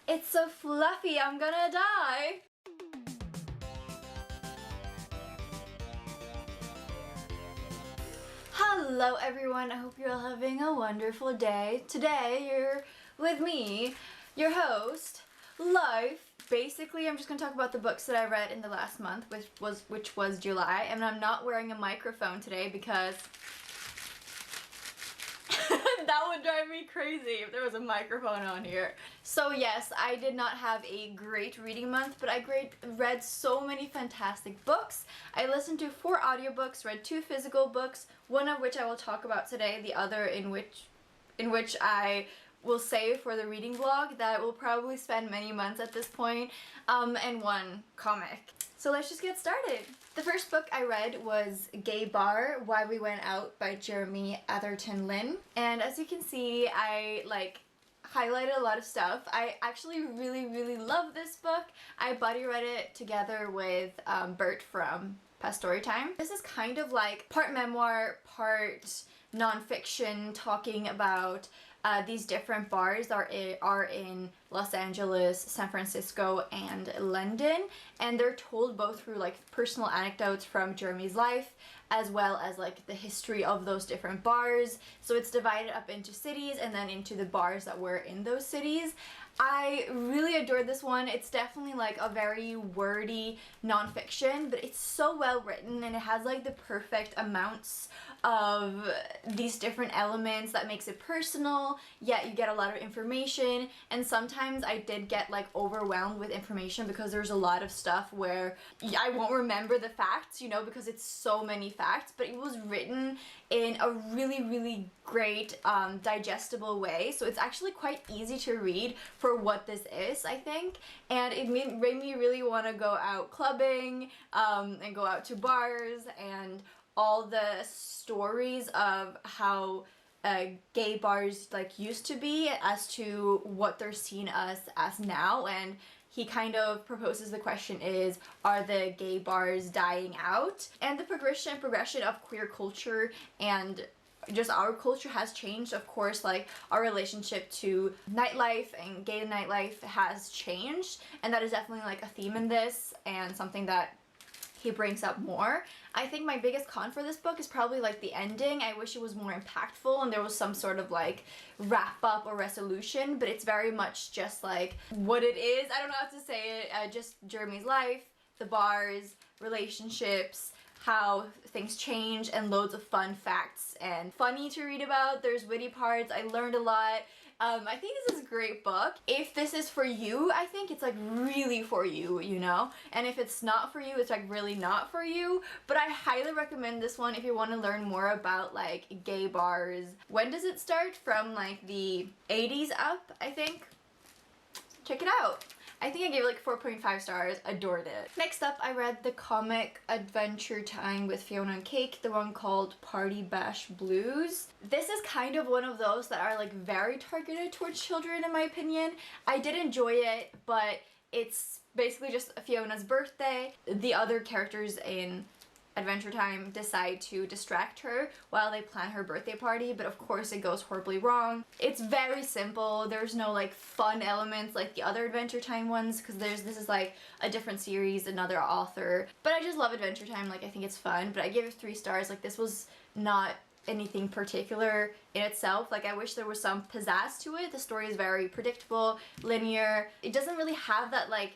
It's so fluffy, I'm gonna die. Hello everyone, I hope you're all having a wonderful day. Today you're with me, your host, Life. Basically, I'm just gonna talk about the books that I read in the last month, which was July, and I'm not wearing a microphone today because that would drive me crazy if there was a microphone on here. So yes, I did not have a great reading month, but I read so many fantastic books. I listened to 4 audiobooks, read 2 physical books, one of which I will talk about today, the other in which I will save for the reading vlog that will probably spend many months at this point, and 1 comic. So let's just get started. The first book I read was Gay Bar, Why We Went Out by Jeremy Atherton Lynn. And as you can see, I highlighted a lot of stuff. I actually really love this book. I buddy read it together with Bert from Past Storytime. This is kind of like part memoir, part non-fiction, talking about these different bars are in Los Angeles, San Francisco, and London, and they're told both through like personal anecdotes from Jeremy's life as well as like the history of those different bars. So it's divided up into cities and then into the bars that were in those cities. I really adored this one. It's definitely like a very wordy nonfiction, but it's so well written and it has like the perfect amounts of these different elements that makes it personal, yet you get a lot of information. And sometimes I did get like overwhelmed with information because there's a lot of stuff where I won't remember the facts, you know, because it's so many facts, but it was written in a really great digestible way. So it's actually quite easy to read for what this is, I think, and it made me really want to go out clubbing and go out to bars, and all the stories of how gay bars like used to be as to what they're seen as now. And he kind of proposes the question is, are the gay bars dying out? And the progression of queer culture and just our culture has changed. Of course, like our relationship to nightlife and gay nightlife has changed, and that is definitely like a theme in this and something that he brings up more. I think my biggest con for this book is probably like the ending. I wish it was more impactful and there was some sort of like wrap up or resolution, but it's very much just like what it is. I don't know how to say it. Just Jeremy's life, the bars, relationships, how things change, and loads of fun facts and funny to read about. There's witty parts. I learned a lot. I think this is a great book. If this is for you, I think it's like really for you, you know? And if it's not for you, it's like really not for you. But I highly recommend this one if you want to learn more about like gay bars. When does it start? From like the 80s up, I think. Check it out. I think I gave it like 4.5 stars. Adored it. Next up, I read the comic Adventure Time with Fionna and Cake, the one called Party Bash Blues. This is kind of one of those that are like very targeted towards children in my opinion. I did enjoy it, but it's basically just Fiona's birthday. The other characters in Adventure Time decide to distract her while they plan her birthday party, but of course it goes horribly wrong. It's very simple. There's no like fun elements like the other Adventure Time ones, because this is like a different series, another author. But I just love Adventure Time. Like, I think it's fun, but I gave it 3 stars. Like, this was not anything particular in itself. Like, I wish there was some pizzazz to it. The story is very predictable, linear. It doesn't really have that like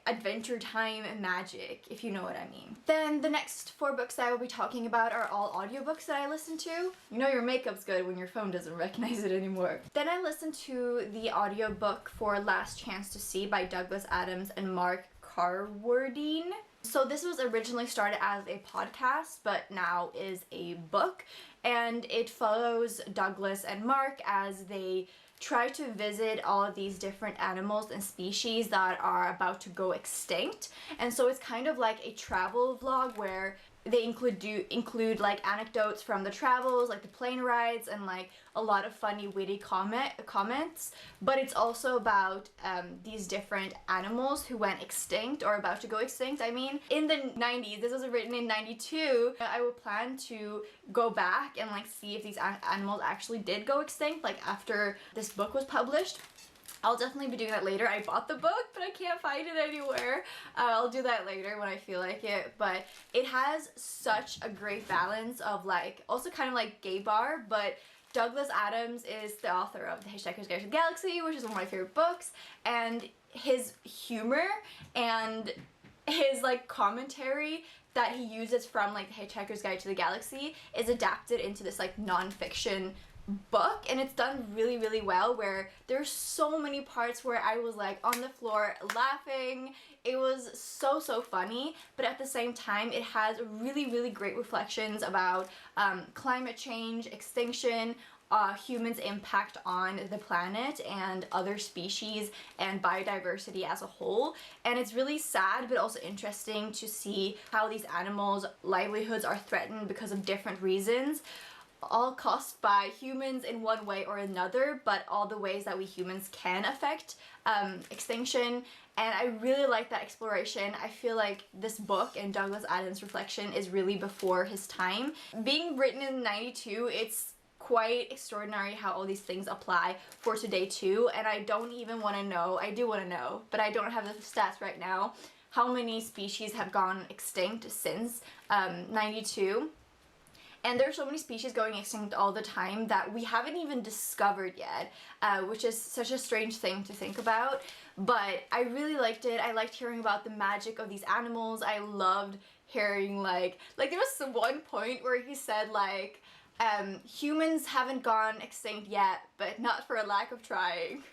Adventure Time magic, if you know what I mean. Then the next 4 books that I will be talking about are all audiobooks that I listened to. You know your makeup's good when your phone doesn't recognize it anymore. Then I listened to the audiobook for Last Chance to See by Douglas Adams and Mark Carwardine. So this was originally started as a podcast, but now is a book, and it follows Douglas and Mark as they try to visit all of these different animals and species that are about to go extinct. And so it's kind of like a travel vlog where they include like anecdotes from the travels, like the plane rides, and like a lot of funny witty comments. But it's also about these different animals who went extinct or about to go extinct. I mean, in the 90s, this was written in 92. I will plan to go back and like see if these animals actually did go extinct, like after this book was published. I'll definitely be doing that later. I bought the book, but I can't find it anywhere. I'll do that later when I feel like it. But it has such a great balance of like, also kind of like gay bar, but Douglas Adams is the author of The Hitchhiker's Guide to the Galaxy, which is one of my favorite books, and his humor and his like commentary that he uses from like The Hitchhiker's Guide to the Galaxy is adapted into this like non-fiction book, and it's done really, really well, where there's so many parts where I was like on the floor laughing. It was so funny, but at the same time it has really, really great reflections about climate change, extinction, humans' impact on the planet and other species and biodiversity as a whole. And it's really sad but also interesting to see how these animals' livelihoods are threatened because of different reasons, all caused by humans in one way or another, but all the ways that we humans can affect extinction. And I really like that exploration. I feel like this book and Douglas Adams' reflection is really before his time. Being written in 92, it's quite extraordinary how all these things apply for today too, and I don't even want to know, I do want to know, but I don't have the stats right now, how many species have gone extinct since 92. And there are so many species going extinct all the time that we haven't even discovered yet, which is such a strange thing to think about. But I really liked it. I liked hearing about the magic of these animals. I loved hearing like there was one point where he said like, humans haven't gone extinct yet, but not for a lack of trying.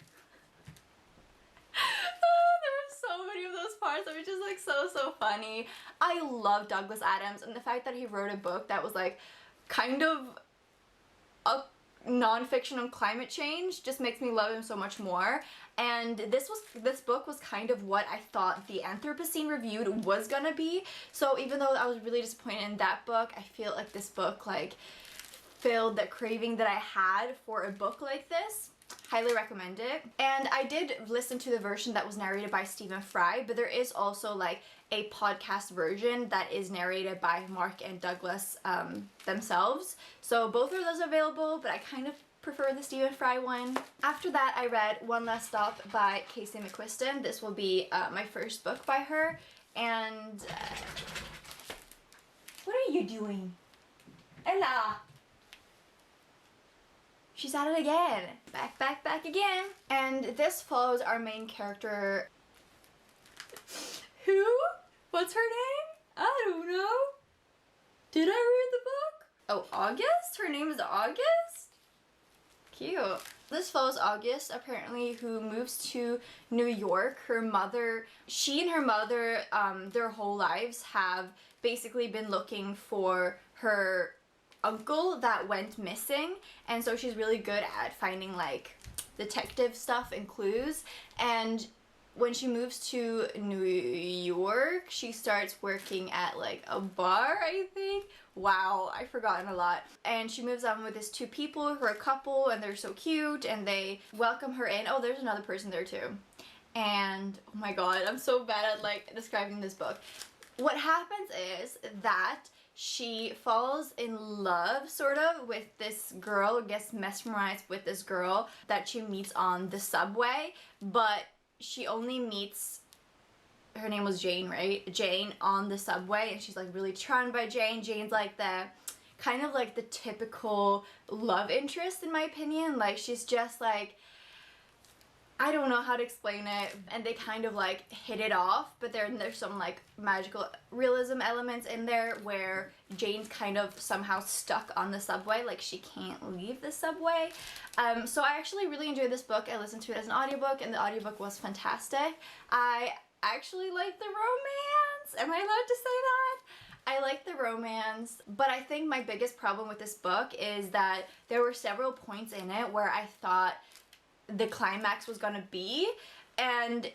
There were so many of those parts that were just like so funny. I love Douglas Adams, and the fact that he wrote a book that was like kind of a non-fiction on climate change just makes me love him so much more. And this book was kind of what I thought the Anthropocene Reviewed was gonna be. So even though I was really disappointed in that book, I feel like this book like filled that craving that I had for a book like this. Highly recommend it. And I did listen to the version that was narrated by Stephen Fry, but there is also like a podcast version that is narrated by Mark and Douglas themselves. So both of those are available, but I kind of prefer the Stephen Fry one. After that, I read One Last Stop by Casey McQuiston. This will be my first book by her. And what are you doing? Ella! She's at it again. Back again. And this follows our main character. Who? What's her name? I don't know. Did I read the book? Oh, August? Her name is August? Cute. This follows August, apparently, who moves to New York. She and her mother, their whole lives have basically been looking for her uncle that went missing, and so she's really good at finding like detective stuff and clues. And when she moves to New York, she starts working at like a bar, I think. Wow, I've forgotten a lot. And she moves on with these two people who are a couple, and they're so cute, and they welcome her in. Oh, there's another person there too. And oh my god, I'm so bad at like describing this book. What happens is that she falls in love, sort of, with this girl, gets mesmerized with this girl that she meets on the subway, but she only meets, her name was Jane, right? Jane on the subway, and she's like really charmed by Jane. Jane's like the, kind of like the typical love interest in my opinion. Like she's just like, I don't know how to explain it, and they kind of like hit it off, but there's some like magical realism elements in there where Jane's kind of somehow stuck on the subway, like she can't leave the subway. So I actually really enjoyed this book. I listened to it as an audiobook, and the audiobook was fantastic. I actually like the romance. Am I allowed to say that? I like the romance, but I think my biggest problem with this book is that there were several points in it where I thought the climax was gonna be, and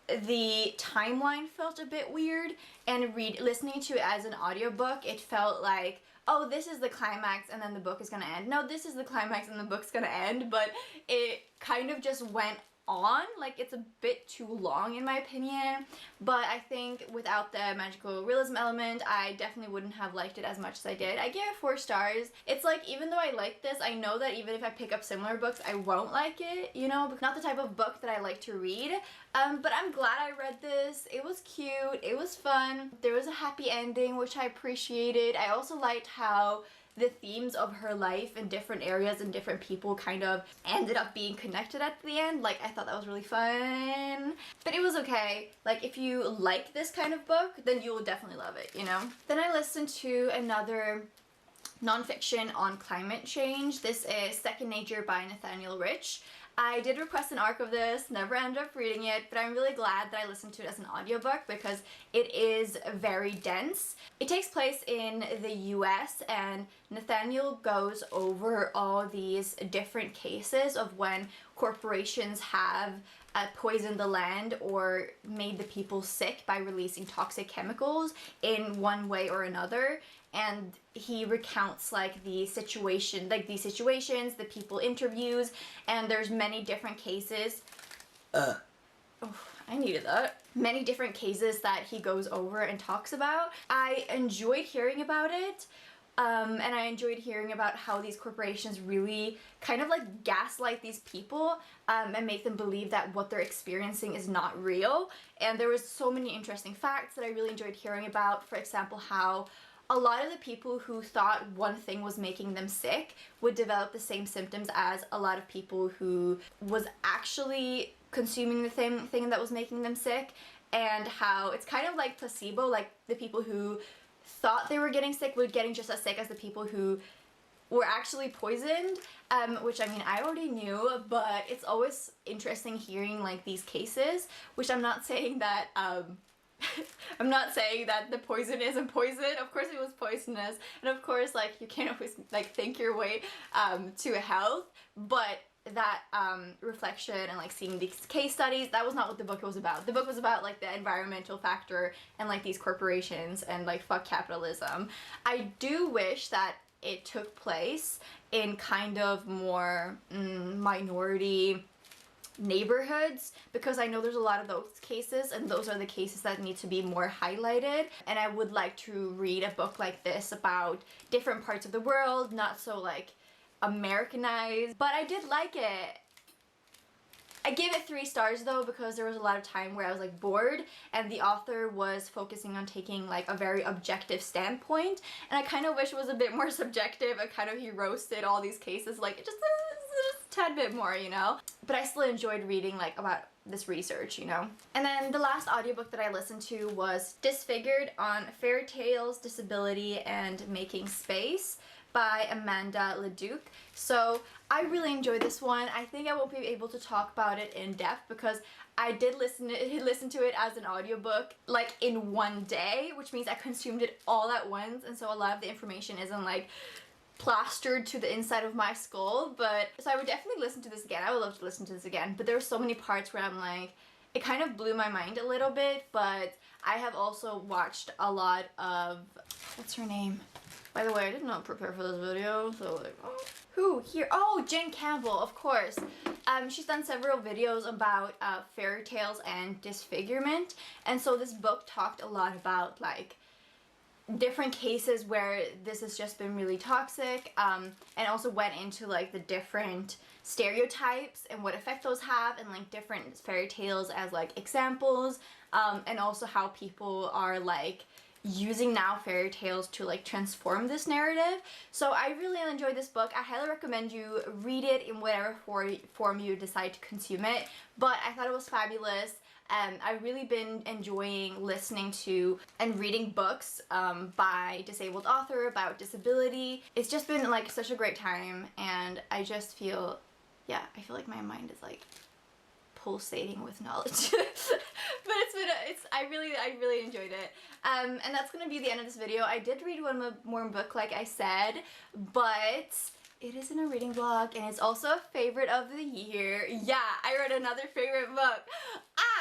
the timeline felt a bit weird, and listening to it as an audiobook, it felt like, oh, this is the climax and then the book is gonna end. No, this is the climax and the book's gonna end, but it kind of just went on. Like, it's a bit too long in my opinion, but I think without the magical realism element, I definitely wouldn't have liked it as much as I did. I gave it 4 stars. It's like, even though I like this, I know that even if I pick up similar books, I won't like it, you know, not the type of book that I like to read. But I'm glad I read this. It was cute, it was fun, there was a happy ending, which I appreciated. I also liked how the themes of her life in different areas and different people kind of ended up being connected at the end. Like, I thought that was really fun. But it was okay. Like, if you like this kind of book, then you will definitely love it, you know? Then I listened to another nonfiction on climate change. This is Second Nature by Nathaniel Rich. I did request an arc of this, never ended up reading it, but I'm really glad that I listened to it as an audiobook because it is very dense. It takes place in the US, and Nathaniel goes over all these different cases of when corporations have poisoned the land or made the people sick by releasing toxic chemicals in one way or another. And he recounts like these situations, the people interviews, and there's many different cases. Oh, I needed that. Many different cases that he goes over and talks about. I enjoyed hearing about it. And I enjoyed hearing about how these corporations really kind of like gaslight these people and make them believe that what they're experiencing is not real. And there was so many interesting facts that I really enjoyed hearing about. For example, how a lot of the people who thought one thing was making them sick would develop the same symptoms as a lot of people who was actually consuming the same thing that was making them sick, and how it's kind of like placebo, like the people who thought they were getting sick were getting just as sick as the people who were actually poisoned, which I mean I already knew, but it's always interesting hearing like these cases, which I'm not saying that I'm not saying that the poison isn't poison. Of course it was poisonous, and of course like you can't always like think your way to health, but that reflection and like seeing these case studies, that was not what the book was about. The book was about like the environmental factor and like these corporations and like fuck capitalism. I do wish that it took place in kind of more minority neighborhoods, because I know there's a lot of those cases, and those are the cases that need to be more highlighted. And I would like to read a book like this about different parts of the world, not so like Americanized, but I did like it. I gave it 3 stars though, because there was a lot of time where I was like bored, and the author was focusing on taking like a very objective standpoint, and I kind of wish it was a bit more subjective, and kind of he roasted all these cases like just a tad bit more, you know? But I still enjoyed reading like about this research, you know? And then the last audiobook that I listened to was Disfigured on Fairy Tales, Disability, and Making Space by Amanda Leduc. So I really enjoyed this one. I think I won't be able to talk about it in depth because I did listen to it as an audiobook like in one day, which means I consumed it all at once, and so a lot of the information isn't like plastered to the inside of my skull. But so I would definitely listen to this again. I would love to listen to this again, but there were so many parts where I'm like, it kind of blew my mind a little bit. But I have also watched a lot of, what's her name? By the way, I did not prepare for this video, so like, who here? Oh, Jen Campbell, of course. She's done several videos about fairy tales and disfigurement, and so this book talked a lot about like different cases where this has just been really toxic, and also went into like the different stereotypes and what effect those have, and like different fairy tales as like examples, and also how people are like using now fairy tales to like transform this narrative. So I really enjoyed this book. I highly recommend you read it in whatever form you decide to consume it, but I thought it was fabulous. I've really been enjoying listening to and reading books by disabled author about disability. It's just been like such a great time, and I just feel, yeah, I feel like my mind is like pulsating with knowledge. But I really enjoyed it. And that's gonna be the end of this video. I did read one more book like I said, but it isn't a reading vlog, and it's also a favorite of the year. Yeah, I read another favorite book.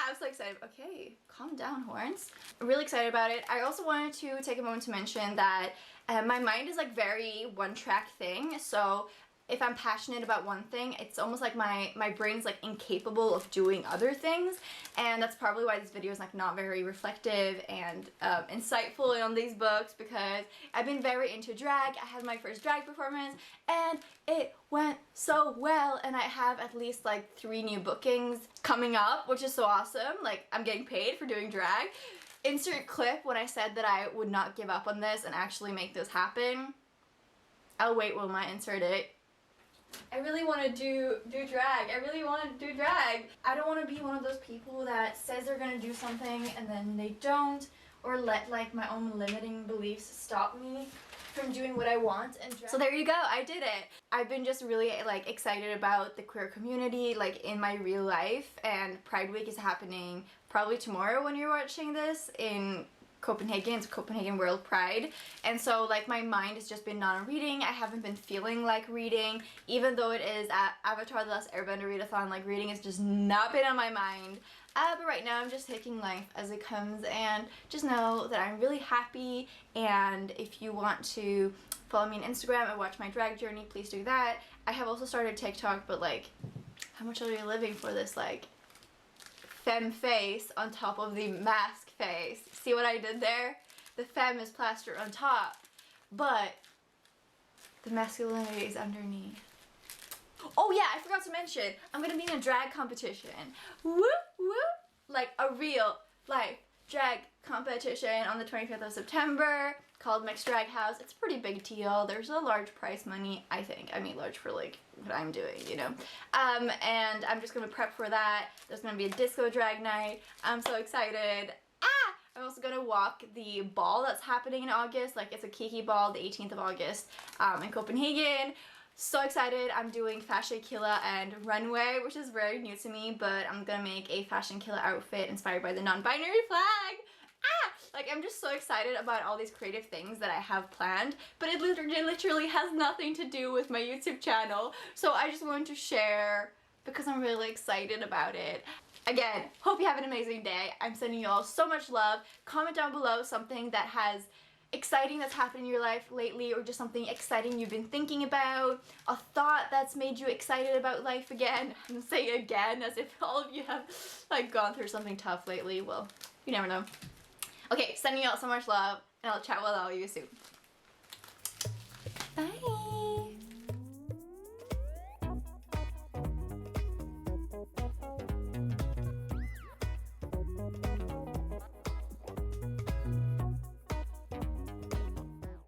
I'm so excited. Okay, calm down, horns. I'm really excited about it. I also wanted to take a moment to mention that my mind is like very one-track thing, so if I'm passionate about one thing, it's almost like my brain's like incapable of doing other things, and that's probably why this video is like not very reflective and insightful on these books, because I've been very into drag. I had my first drag performance and it went so well, and I have at least like 3 new bookings coming up, which is so awesome. Like, I'm getting paid for doing drag. Insert clip when I said that I would not give up on this and actually make this happen. I'll wait, Wilma, insert it. I really want to do drag. I really want to do drag. I don't want to be one of those people that says they're going to do something and then they don't, or let like my own limiting beliefs stop me from doing what I want. And so there you go, I did it. I've been just really like excited about the queer community like in my real life, and Pride Week is happening probably tomorrow when you're watching this in Copenhagen. It's Copenhagen World Pride, and so like my mind has just been not on reading. I haven't been feeling like reading, even though it is at Avatar The Last Airbender readathon. Like, reading has just not been on my mind. But right now I'm just taking life as it comes, and just know that I'm really happy. And if you want to follow me on Instagram and watch my drag journey, please do that. I have also started TikTok, but like, how much are you living for this like femme face on top of the mask face? See what I did there? The femme is plastered on top, but the masculinity is underneath. Oh yeah, I forgot to mention, I'm gonna be in a drag competition. Whoop whoop! Like a real life drag competition on the 25th of September called Mixed Drag House. It's a pretty big deal. There's a large prize money, I think. I mean, large for like what I'm doing, you know. And I'm just gonna prep for that. There's gonna be a disco drag night. I'm so excited. I'm also gonna walk the ball that's happening in August. Like, it's a Kiki ball, the 18th of August in Copenhagen. So excited. I'm doing Fashion Killa and Runway, which is very new to me, but I'm gonna make a Fashion Killa outfit inspired by the non-binary flag. Like, I'm just so excited about all these creative things that I have planned, but it literally has nothing to do with my YouTube channel. So I just wanted to share because I'm really excited about it. Again, hope you have an amazing day. I'm sending you all so much love. Comment down below something that has exciting that's happened in your life lately, or just something exciting you've been thinking about, a thought that's made you excited about life again. I'm saying again as if all of you have like gone through something tough lately. Well, you never know. Okay, sending you all so much love, and I'll chat with all of you soon. Bye.